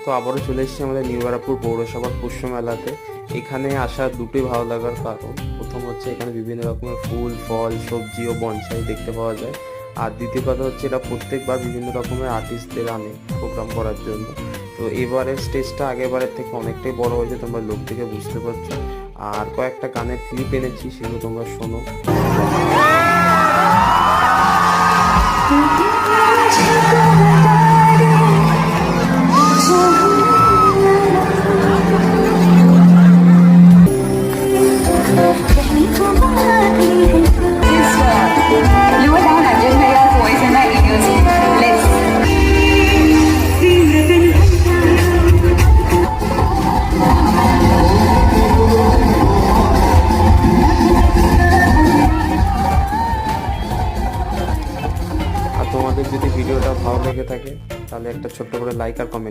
তো আবারও চলে এসেছি আমাদের নিউ ব্যারাকপুর পৌরসভার পুষ্য মেলাতে। এখানে আসার দুটোই ভালো লাগার কারণ, প্রথম হচ্ছে এখানে বিভিন্ন রকমের ফুল, ফল, সবজি ও বনসাই দেখতে পাওয়া যায়। আর দ্বিতীয় কথা হচ্ছে এরা প্রত্যেকবার বিভিন্ন রকমের আর্টিস্টদের আনে প্রোগ্রাম করার জন্য। তো এবারের স্টেজটা আগেরবারের থেকে অনেকটাই বড় হয়েছে, তোমরা লোক থেকে বুঝতে পারছো। আর কয়েকটা গানের ক্লিপ এনেছি, সেগুলো তোমরা শোনো। আর তোমাদের যদি ভিডিওটা ভালো লেগে থাকে তাহলে একটা ছোট্ট করে লাইক আর কমেন্ট